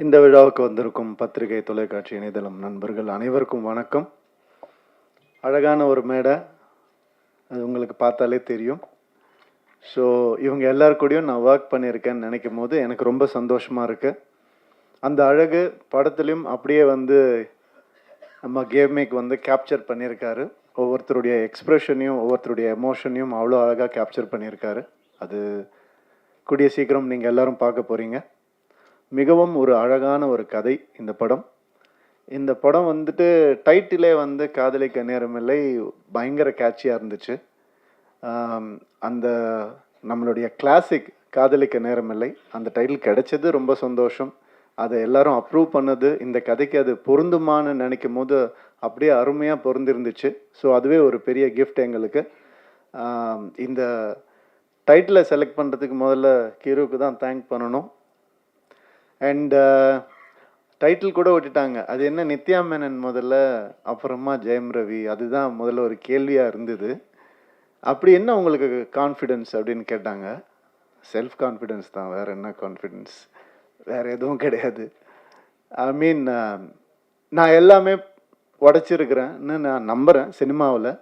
இந்த விழாவுக்கு வந்திருக்கும் பத்திரிகை, தொலைக்காட்சி, இணையதளம் நண்பர்கள் அனைவருக்கும் வணக்கம். அழகான ஒரு மேடை, அது உங்களுக்கு பார்த்தாலே தெரியும். ஸோ இவங்க எல்லார் கூடயும் நான் ஒர்க் பண்ணியிருக்கேன்னு நினைக்கும் போது எனக்கு ரொம்ப சந்தோஷமாக இருக்குது. அந்த அழகு படத்துலையும் அப்படியே வந்து நம்ம கேமேக் வந்து கேப்சர் பண்ணியிருக்காரு. ஒவ்வொருத்தருடைய எக்ஸ்ப்ரெஷனையும் ஒவ்வொருத்தருடைய எமோஷனையும் அவ்வளோ அழகாக கேப்சர் பண்ணியிருக்காரு. அது கூடிய சீக்கிரம் நீங்கள் எல்லோரும் பார்க்க போகிறீங்க. மிகவும் ஒரு அழகான ஒரு கதை இந்த படம். இந்த படம் வந்துட்டு டைட்டிலே வந்து காதலிக்க நேரமில்லை பயங்கர கேட்சியாக இருந்துச்சு. அந்த நம்மளுடைய கிளாசிக் காதலிக்க நேரமில்லை அந்த டைட்டில் கிடைச்சது ரொம்ப சந்தோஷம். அதை எல்லாரும் அப்ரூவ் பண்ணது, இந்த கதைக்கு அது பொருந்துமான்னு நினைக்கும் போது அப்படியே அருமையாக பொருந்திருந்துச்சு. ஸோ அதுவே ஒரு பெரிய கிஃப்ட் எங்களுக்கு. இந்த டைட்டிலை செலக்ட் பண்ணுறதுக்கு முதல்ல ஹீரோவுக்கு தான் தேங்க் பண்ணணும். அண்ட் டைட்டில் கூட விட்டுட்டாங்க. அது என்ன நித்யா மேனன் முதல்ல, அப்புறமா ஜெயம் ரவி. அதுதான் முதல்ல ஒரு கேள்வியாக இருந்தது. அப்படி என்ன உங்களுக்கு கான்ஃபிடென்ஸ் அப்படின்னு கேட்டாங்க. செல்ஃப் கான்ஃபிடென்ஸ் தான், வேறு என்ன கான்ஃபிடென்ஸ், வேறு எதுவும் கிடையாது. ஐ மீன் நான் எல்லாமே உடச்சிருக்கிறேன்னு நான் நம்புகிறேன் சினிமாவில்.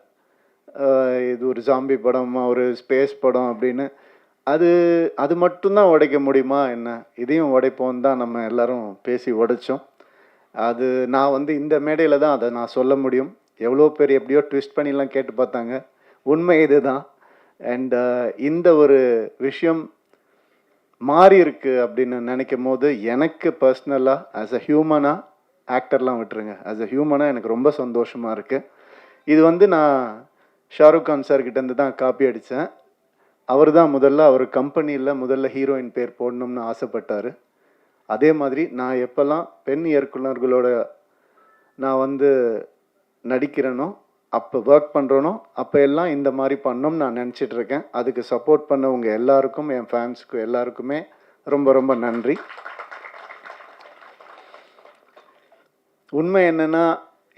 இது ஒரு ஜாம்பி படம், ஒரு ஸ்பேஸ் படம் அப்படின்னு அது அது மட்டும்தான் உடைக்க முடியுமா என்ன? இதையும் உடைப்போம் தான் நம்ம எல்லாரும் பேசி உடைச்சோம். அது நான் வந்து இந்த மேடையில் தான் அதை நான் சொல்ல முடியும். எவ்வளோ பேர் எப்படியோ ட்விஸ்ட் பண்ணிலாம் கேட்டு பார்த்தாங்க. உண்மை இது தான். அண்ட் இந்த ஒரு விஷயம் மாறி இருக்கு அப்படின்னு நினைக்கும் போது எனக்கு பர்சனலாக ஆஸ் அ ஹியூமனாக, ஆக்டர்லாம் விட்டுருங்க, ஆஸ் அ ஹியூமனாக எனக்கு ரொம்ப சந்தோஷமாக இருக்குது. இது வந்து நான் ஷாருக் கான் சார்கிட்டேருந்து தான் காப்பி அடித்தேன். அவர் தான் அவர் கம்பெனியில் முதல்ல ஹீரோயின் பேர் போடணும்னு ஆசைப்பட்டார். அதே மாதிரி நான் எப்போல்லாம் பெண் இயக்குனர்களோட நான் வந்து நடிக்கிறேனோ, அப்போ ஒர்க் பண்ணுறனோ, அப்போ எல்லாம் இந்த மாதிரி பண்ணணும்னு நான் நினச்சிட்ருக்கேன். அதுக்கு சப்போர்ட் பண்ணவங்க எல்லாருக்கும், என் ஃபேன்ஸுக்கு எல்லாருக்குமே ரொம்ப ரொம்ப நன்றி. உண்மை என்னென்னா,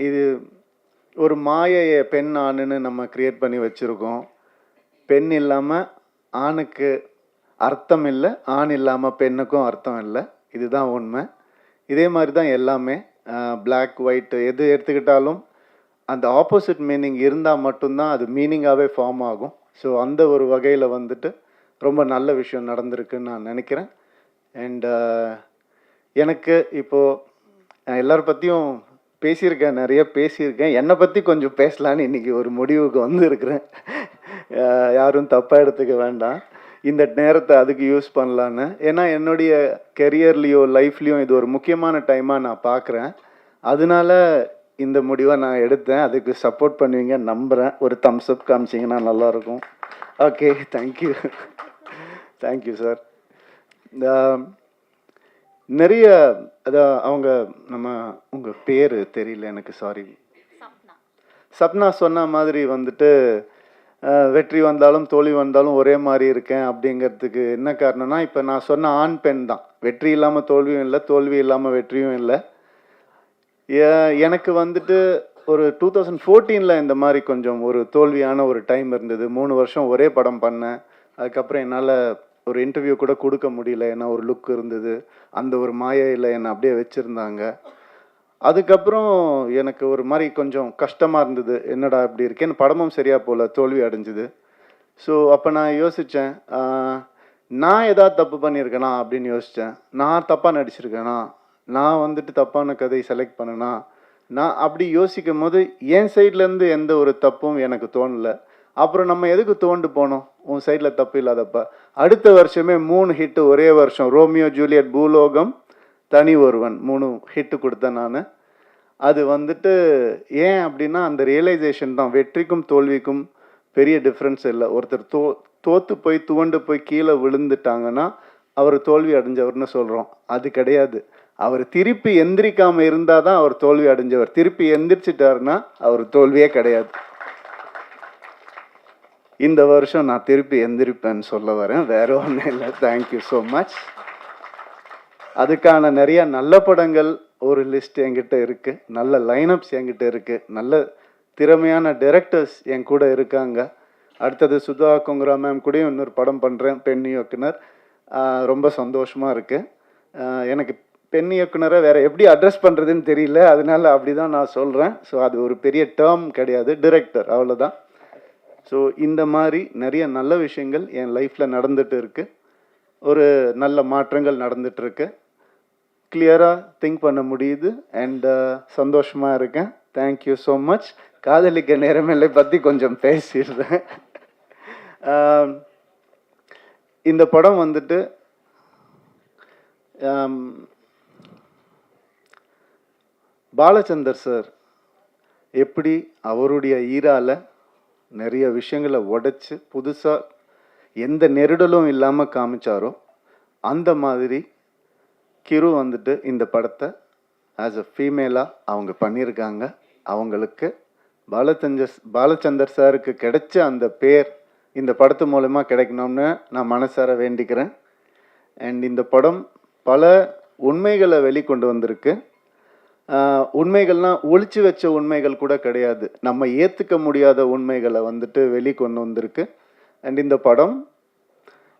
இது ஒரு மாயையை பெண் ஆணுன்னு நம்ம க்ரியேட் பண்ணி வச்சுருக்கோம். பெண் இல்லாமல் ஆணுக்கு அர்த்தம் இல்லை, ஆண் இல்லாமல் பெண்ணுக்கும் அர்த்தம் இல்லை. இதுதான் உண்மை. இதே மாதிரி தான் எல்லாமே. பிளாக் ஒயிட் எது எடுத்துக்கிட்டாலும் அந்த ஆப்போசிட் மீனிங் இருந்தால் மட்டும்தான் அது மீனிங்காகவே ஃபார்ம் ஆகும். ஸோ அந்த ஒரு வகையில் வந்துட்டு ரொம்ப நல்ல விஷயம் நடந்திருக்குன்னு நான் நினைக்கிறேன். அண்ட் எனக்கு இப்போது எல்லாரை பற்றியும் பேசியிருக்கேன், நிறைய பேசியிருக்கேன். என்னை பற்றி கொஞ்சம் பேசலான்னு இன்றைக்கி ஒரு முடிவுக்கு வந்துருக்கிறேன். யாரும் தப்பாக எடுத்துக்க வேண்டாம். இந்த நேரத்தை அதுக்கு யூஸ் பண்ணலான்னு. ஏன்னா என்னுடைய கெரியர்லேயோ லைஃப்லேயும் இது ஒரு முக்கியமான டைமாக நான் பார்க்குறேன். அதனால இந்த முடிவை நான் எடுத்தேன். அதுக்கு சப்போர்ட் பண்ணுவீங்க நம்புகிறேன். ஒரு தம்ஸ் அப் காமிச்சிங்கன்னா நல்லாயிருக்கும். Okay, thank you. Thank you sir. இந்த நிறைய அதான் அவங்க நம்ம உங்கள் பேர் தெரியல எனக்கு, சாரி. சப்னா சொன்ன மாதிரி வந்துட்டு வெற்றி வந்தாலும் தோல்வி வந்தாலும் ஒரே மாதிரி இருக்கேன் அப்படிங்கிறதுக்கு என்ன காரணம்னா, இப்போ நான் சொன்ன ஆண் பெண் தான். வெற்றி இல்லாமல் தோல்வியும் இல்லை, தோல்வி இல்லாமல் வெற்றியும் இல்லை. எனக்கு வந்துட்டு ஒரு 2014 இந்த மாதிரி கொஞ்சம் ஒரு தோல்வியான ஒரு டைம் இருந்தது. 3 வருஷம் ஒரே படம் பண்ணேன். அதுக்கப்புறம் என்னால் ஒரு இன்டர்வியூ கூட கொடுக்க முடியல. ஏன்னா ஒரு லுக் இருந்தது, அந்த ஒரு மாயையில் என்னை அப்படியே வச்சுருந்தாங்க. அதுக்கப்புறம் எனக்கு ஒரு மாதிரி கொஞ்சம் கஷ்டமாக இருந்தது. என்னடா இப்படி இருக்கேன்னு, படமும் சரியாக போகல, தோல்வி அடைஞ்சுது. ஸோ அப்போ நான் யோசித்தேன், நான் ஏதாவது தப்பு பண்ணியிருக்கேனா அப்படின்னு யோசித்தேன். நான் தப்பாக நடிச்சிருக்கேனா, நான் வந்துட்டு தப்பான கதை செலக்ட் பண்ணேனா, நான் அப்படி யோசிக்கும் போது என் சைட்லேருந்து எந்த ஒரு தப்பும் எனக்கு தோணலை. அப்புறம் நம்ம எதுக்கு தோண்டு போனோம், உன் சைடில் தப்பு இல்லாதப்ப. அடுத்த வருஷமே 3 ஹிட்டு ஒரே வருஷம். ரோமியோ ஜூலியட், பூலோகம், தனி ஒருவன் 3 ஹிட்டு கொடுத்தேன் நான். அது வந்துட்டு ஏன் அப்படின்னா அந்த ரியலைசேஷன் தான். வெற்றிக்கும் தோல்விக்கும் பெரிய டிஃப்ரென்ஸ் இல்லை. ஒருத்தர் தோற்று போய் துவண்டு போய் கீழே விழுந்துட்டாங்கன்னா அவர் தோல்வி அடைஞ்சவர்னு சொல்கிறோம். அது கிடையாது. அவர் திருப்பி எந்திரிக்காமல் இருந்தால் தான் அவர் தோல்வி அடைஞ்சவர். திருப்பி எந்திரிச்சிட்டாருன்னா அவர் தோல்வியே கிடையாது. இந்த வருஷம் நான் திருப்பி எந்திரிப்பேன்னு சொல்ல வரேன், வேற ஒன்றும் இல்லை. Thank you so much. அதுக்கான நிறைய நல்ல படங்கள் ஒரு லிஸ்ட் என்கிட்ட இருக்குது, நல்ல லைனப்ஸ் என்கிட்ட இருக்குது, நல்ல திறமையான டைரக்டர்ஸ் என் கூட இருக்காங்க. அடுத்தது சுதா கொங்குரா மேம் கூடயும் இன்னொரு படம் பண்ணுறேன், பெண் இயக்குனர். ரொம்ப சந்தோஷமாக இருக்குது. எனக்கு பெண் இயக்குனரை வேற எப்படி அட்ரஸ் பண்ணுறதுன்னு தெரியல, அதனால அப்படி தான் நான் சொல்கிறேன். ஸோ அது ஒரு பெரிய டேர்ம் கிடையாது, டிரெக்டர் அவ்வளோதான். ஸோ இந்த மாதிரி நிறைய நல்ல விஷயங்கள் என் லைஃப்பில் நடந்துட்டு இருக்கு. ஒரு நல்ல மாற்றங்கள் நடந்துட்டு இருக்கு. கிளியராக திங்க் பண்ண முடியுது அண்ட் சந்தோஷமாக இருக்கேன். Thank you so much. காதலிக்க நேரமில்லை பற்றி கொஞ்சம் பேசிடுறேன். இந்த படம் வந்துட்டு பாலச்சந்தர் சார் எப்படி அவருடைய ஈரால நிறைய விஷயங்களை உடைச்சு புதுசாக எந்த நெருடலும் இல்லாமல் காமிச்சாரோ அந்த மாதிரி கிரு வந்துட்டு இந்த படத்தை ஆஸ் அ ஃபீமேலாக அவங்க பண்ணியிருக்காங்க. அவங்களுக்கு பாலச்சந்தர் சாருக்கு கிடைச்ச அந்த பேர் இந்த படத்து மூலமா கிடைக்கணும்னு நான் மனசார வேண்டிக்கிறேன். அண்ட் இந்த படம் பல உண்மைகளை வெளிக்கொண்டு வந்திருக்கு. உண்மைகள்லாம் ஒளிச்சு வச்ச உண்மைகள் கூட கிடையாது, நம்ம ஏற்றுக்க முடியாத உண்மைகளை வந்துட்டு வெளிக்கொண்டு வந்திருக்கு. அண்ட் இந்த படம்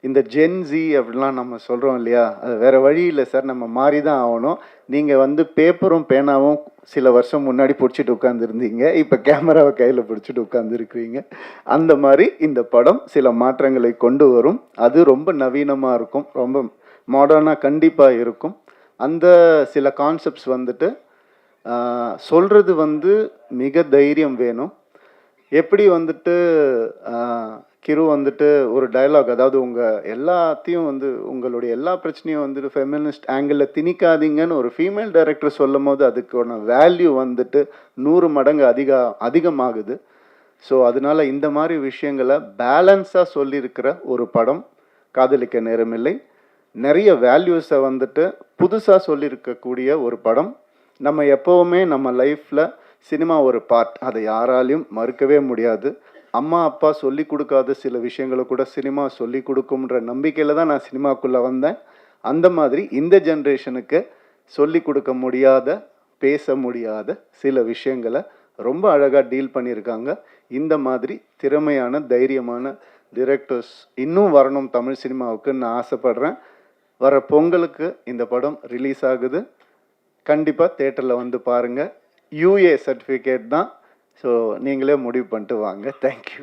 இந்த ஜென்ஸி அப்படிலாம் நம்ம சொல்கிறோம் இல்லையா, அது வேறு வழி இல்லை சார், நம்ம மாறி தான் ஆகணும். நீங்கள் வந்து பேப்பரும் பேனாவும் சில வருஷம் முன்னாடி பிடிச்சிட்டு உட்காந்துருந்தீங்க, இப்போ கேமராவை கையில் பிடிச்சிட்டு உட்காந்துருக்கிறீங்க. அந்த மாதிரி இந்த படம் சில மாற்றங்களை கொண்டு வரும். அது ரொம்ப நவீனமாக இருக்கும், ரொம்ப மாடர்னாக கண்டிப்பாக இருக்கும். அந்த சில கான்செப்ட்ஸ் வந்துட்டு சொல்கிறது வந்து மிக தைரியம் வேணும். எப்படி வந்துட்டு கிரு வந்துட்டு ஒரு டயலாக், அதாவது உங்கள் எல்லாத்தையும் வந்து உங்களுடைய எல்லா பிரச்சனையும் வந்துட்டு ஃபெமினிஸ்ட் ஆங்கிளில் திணிக்காதீங்கன்னு ஒரு ஃபீமேல் டைரக்டர் சொல்லும் போது அதுக்கான வேல்யூ வந்துட்டு 100 மடங்கு அதிகமாகுது. ஸோ அதனால இந்த மாதிரி விஷயங்களை பேலன்ஸாக சொல்லியிருக்கிற ஒரு படம் காதலிக்க நேரமில்லை. நிறைய வேல்யூஸை வந்துட்டு புதுசாக சொல்லியிருக்கக்கூடிய ஒரு படம். நம்ம எப்போவுமே நம்ம லைஃப்பில் சினிமா ஒரு பார்ட், அதை யாராலையும் மறுக்கவே முடியாது. அம்மா அப்பா சொல்லி கொடுக்காத சில விஷயங்களை கூட சினிமா சொல்லி கொடுக்கும்ன்ற நம்பிக்கையில் தான் நான் சினிமாக்குள்ளே வந்தேன். அந்த மாதிரி இந்த ஜென்ரேஷனுக்கு சொல்லி கொடுக்க முடியாத, பேச முடியாத சில விஷயங்களை ரொம்ப அழகாக டீல் பண்ணியிருக்காங்க. இந்த மாதிரி திறமையான தைரியமான டிரெக்டர்ஸ் இன்னும் வரணும் தமிழ் சினிமாவுக்கு நான் ஆசைப்படுறேன். வர பொங்கலுக்கு இந்த படம் ரிலீஸ் ஆகுது. கண்டிப்பாக தேட்டரில் வந்து பாருங்கள். யூஏ சர்டிஃபிகேட் தான். ஸோ நீங்களே முடிவு பண்ணிட்டு வாங்க. தேங்க்யூ.